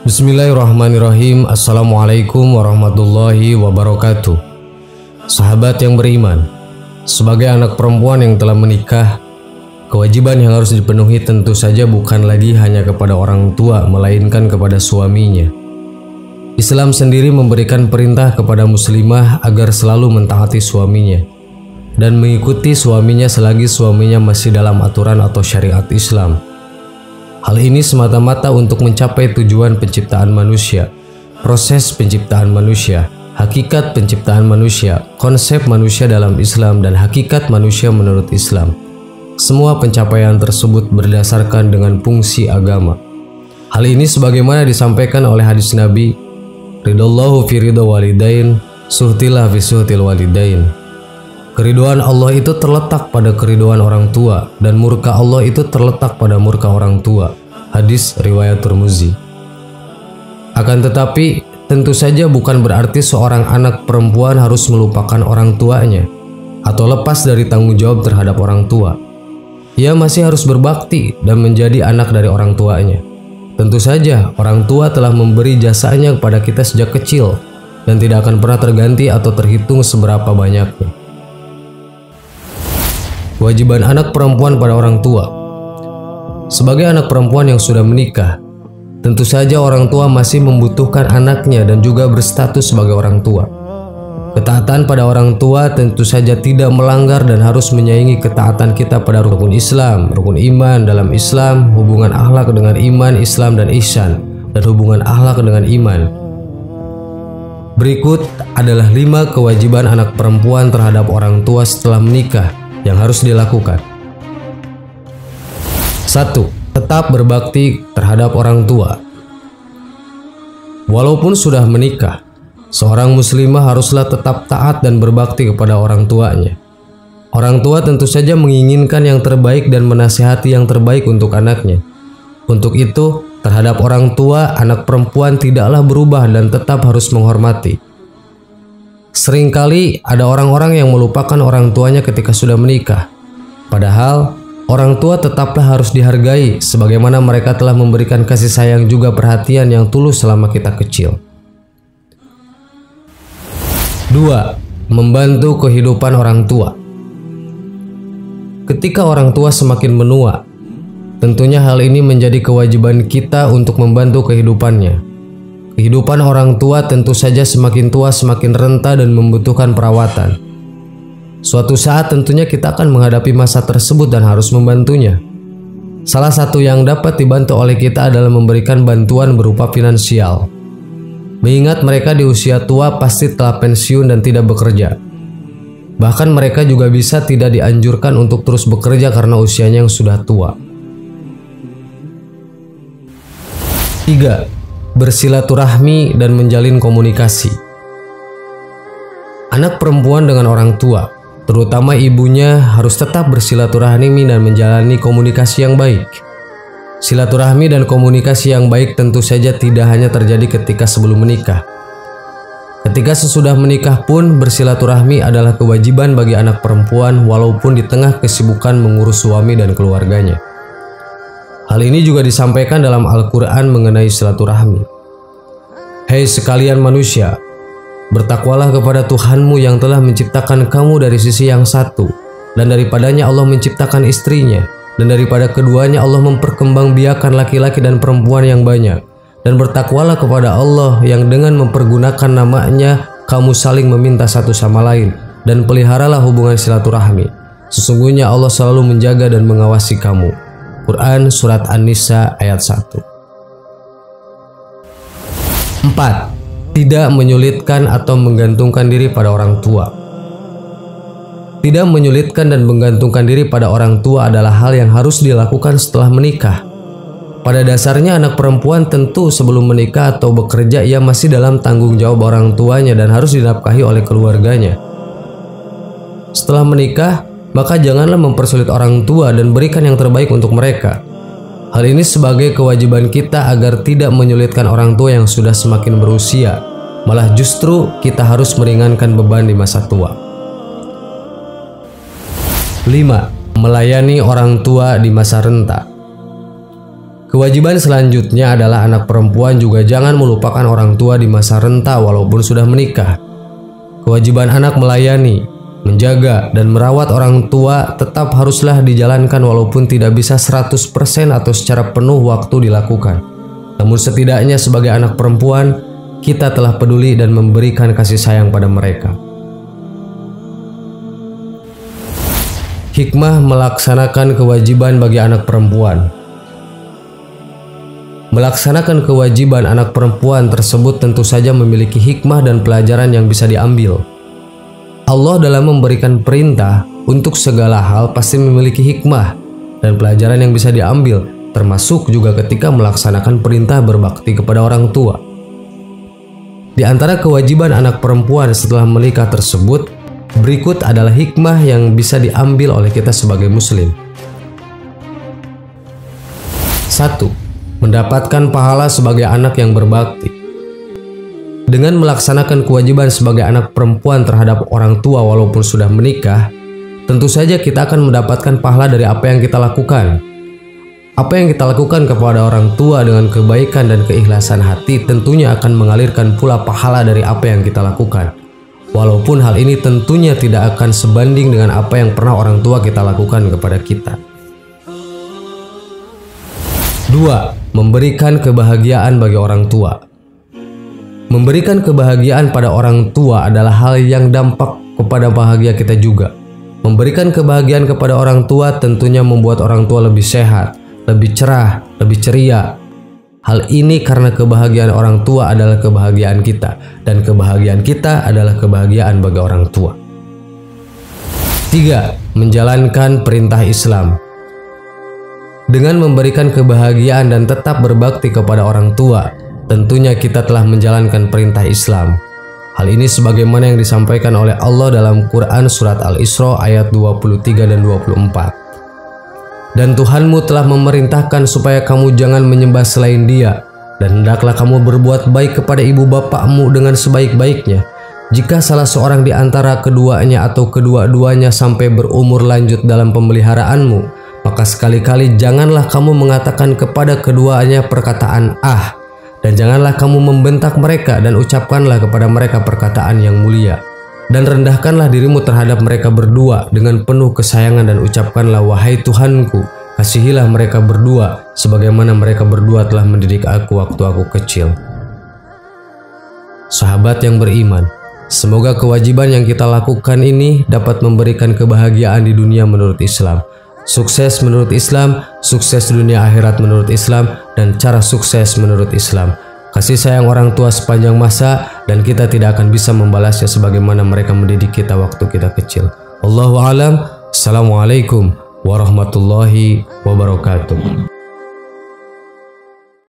Bismillahirrahmanirrahim. Assalamualaikum warahmatullahi wabarakatuh. Sahabat yang beriman, sebagai anak perempuan yang telah menikah, kewajiban yang harus dipenuhi tentu saja bukan lagi hanya kepada orang tua, melainkan kepada suaminya. Islam sendiri memberikan perintah kepada muslimah agar selalu mentaati suaminya dan mengikuti suaminya selagi suaminya masih dalam aturan atau syariat Islam. Hal ini semata-mata untuk mencapai tujuan penciptaan manusia, proses penciptaan manusia, hakikat penciptaan manusia, konsep manusia dalam Islam, dan hakikat manusia menurut Islam. Semua pencapaian tersebut berdasarkan dengan fungsi agama. Hal ini sebagaimana disampaikan oleh hadis Nabi, ridallahu fi ridha walidain, suhtilah fi suhtil walidain. Keriduan Allah itu terletak pada keriduan orang tua, dan murka Allah itu terletak pada murka orang tua. Hadis riwayat Tirmizi. Akan tetapi, tentu saja bukan berarti seorang anak perempuan harus melupakan orang tuanya atau lepas dari tanggung jawab terhadap orang tua. Ia masih harus berbakti dan menjadi anak dari orang tuanya. Tentu saja, orang tua telah memberi jasanya kepada kita sejak kecil dan tidak akan pernah terganti atau terhitung seberapa banyaknya. Kewajiban anak perempuan pada orang tua. Sebagai anak perempuan yang sudah menikah, tentu saja orang tua masih membutuhkan anaknya dan juga berstatus sebagai orang tua. Ketaatan pada orang tua tentu saja tidak melanggar dan harus menyaingi ketaatan kita pada rukun Islam, rukun iman dalam Islam, hubungan akhlak dengan iman, Islam dan ihsan, dan hubungan akhlak dengan iman. Berikut adalah 5 kewajiban anak perempuan terhadap orang tua setelah menikah yang harus dilakukan. 1. Tetap berbakti terhadap orang tua. Walaupun sudah menikah, seorang muslimah haruslah tetap taat dan berbakti kepada orang tuanya. Orang tua tentu saja menginginkan yang terbaik dan menasihati yang terbaik untuk anaknya. Untuk itu, terhadap orang tua, anak perempuan tidaklah berubah dan tetap harus menghormati. Seringkali ada orang-orang yang melupakan orang tuanya ketika sudah menikah. Padahal, orang tua tetaplah harus dihargai sebagaimana mereka telah memberikan kasih sayang juga perhatian yang tulus selama kita kecil. 2. Membantu kehidupan orang tua. Ketika orang tua semakin menua, tentunya hal ini menjadi kewajiban kita untuk membantu kehidupannya. Kehidupan orang tua tentu saja semakin tua semakin renta dan membutuhkan perawatan. Suatu saat tentunya kita akan menghadapi masa tersebut dan harus membantunya. Salah satu yang dapat dibantu oleh kita adalah memberikan bantuan berupa finansial. Mengingat mereka di usia tua pasti telah pensiun dan tidak bekerja. Bahkan mereka juga bisa tidak dianjurkan untuk terus bekerja karena usianya yang sudah tua. 3. Bersilaturahmi dan menjalin komunikasi. Anak perempuan dengan orang tua, terutama ibunya, harus tetap bersilaturahmi dan menjalani komunikasi yang baik. Silaturahmi dan komunikasi yang baik tentu saja tidak hanya terjadi ketika sebelum menikah. Ketika sesudah menikah pun, bersilaturahmi adalah kewajiban bagi anak perempuan walaupun di tengah kesibukan mengurus suami dan keluarganya. Hal ini juga disampaikan dalam Al-Quran mengenai silaturahmi. Hei sekalian manusia, bertakwalah kepada Tuhanmu yang telah menciptakan kamu dari sisi yang satu, dan daripadanya Allah menciptakan istrinya, dan daripada keduanya Allah memperkembangbiakan laki-laki dan perempuan yang banyak. Dan bertakwalah kepada Allah yang dengan mempergunakan namanya kamu saling meminta satu sama lain, dan peliharalah hubungan silaturahmi. Sesungguhnya Allah selalu menjaga dan mengawasi kamu. Quran Surat An-Nisa ayat 1. 4. Tidak menyulitkan atau menggantungkan diri pada orang tua. Tidak menyulitkan dan menggantungkan diri pada orang tua adalah hal yang harus dilakukan setelah menikah. Pada dasarnya anak perempuan tentu sebelum menikah atau bekerja ia masih dalam tanggung jawab orang tuanya dan harus dinafkahi oleh keluarganya. Setelah menikah, maka janganlah mempersulit orang tua dan berikan yang terbaik untuk mereka. Hal ini sebagai kewajiban kita agar tidak menyulitkan orang tua yang sudah semakin berusia. Malah justru kita harus meringankan beban di masa tua. 5. Melayani orang tua di masa renta. Kewajiban selanjutnya adalah anak perempuan juga jangan melupakan orang tua di masa renta walaupun sudah menikah. Kewajiban anak melayani, menjaga, dan merawat orang tua tetap haruslah dijalankan walaupun tidak bisa 100% atau secara penuh waktu dilakukan. Namun setidaknya sebagai anak perempuan, kita telah peduli dan memberikan kasih sayang pada mereka. Hikmah melaksanakan kewajiban bagi anak perempuan. Melaksanakan kewajiban anak perempuan tersebut tentu saja memiliki hikmah dan pelajaran yang bisa diambil. Allah dalam memberikan perintah untuk segala hal pasti memiliki hikmah dan pelajaran yang bisa diambil, termasuk juga ketika melaksanakan perintah berbakti kepada orang tua. Di antara kewajiban anak perempuan setelah menikah tersebut, berikut adalah hikmah yang bisa diambil oleh kita sebagai muslim. 1. Mendapatkan pahala sebagai anak yang berbakti. Dengan melaksanakan kewajiban sebagai anak perempuan terhadap orang tua walaupun sudah menikah, tentu saja kita akan mendapatkan pahala dari apa yang kita lakukan. Apa yang kita lakukan kepada orang tua dengan kebaikan dan keikhlasan hati tentunya akan mengalirkan pula pahala dari apa yang kita lakukan. Walaupun hal ini tentunya tidak akan sebanding dengan apa yang pernah orang tua kita lakukan kepada kita. 2. Memberikan kebahagiaan bagi orang tua. Memberikan kebahagiaan pada orang tua adalah hal yang dampak kepada bahagia kita juga. Memberikan kebahagiaan kepada orang tua tentunya membuat orang tua lebih sehat, lebih cerah, lebih ceria. Hal ini karena kebahagiaan orang tua adalah kebahagiaan kita, dan kebahagiaan kita adalah kebahagiaan bagi orang tua. 3. Menjalankan perintah Islam. Dengan memberikan kebahagiaan dan tetap berbakti kepada orang tua, tentunya kita telah menjalankan perintah Islam. Hal ini sebagaimana yang disampaikan oleh Allah dalam Quran Surat Al-Isra ayat 23 dan 24. Dan Tuhanmu telah memerintahkan supaya kamu jangan menyembah selain Dia, dan hendaklah kamu berbuat baik kepada ibu bapakmu dengan sebaik-baiknya. Jika salah seorang di antara keduanya atau kedua-duanya sampai berumur lanjut dalam pemeliharaanmu, maka sekali-kali janganlah kamu mengatakan kepada keduanya perkataan "ah", dan janganlah kamu membentak mereka dan ucapkanlah kepada mereka perkataan yang mulia. Dan rendahkanlah dirimu terhadap mereka berdua dengan penuh kesayangan dan ucapkanlah, "Wahai Tuhanku, kasihilah mereka berdua sebagaimana mereka berdua telah mendidik aku waktu aku kecil." Sahabat yang beriman, semoga kewajiban yang kita lakukan ini dapat memberikan kebahagiaan di dunia menurut Islam, sukses menurut Islam, sukses dunia akhirat menurut Islam, dan cara sukses menurut Islam. Kasih sayang orang tua sepanjang masa, dan kita tidak akan bisa membalasnya sebagaimana mereka mendidik kita waktu kita kecil. Wallahu a'lam. Assalamualaikum warahmatullahi wabarakatuh.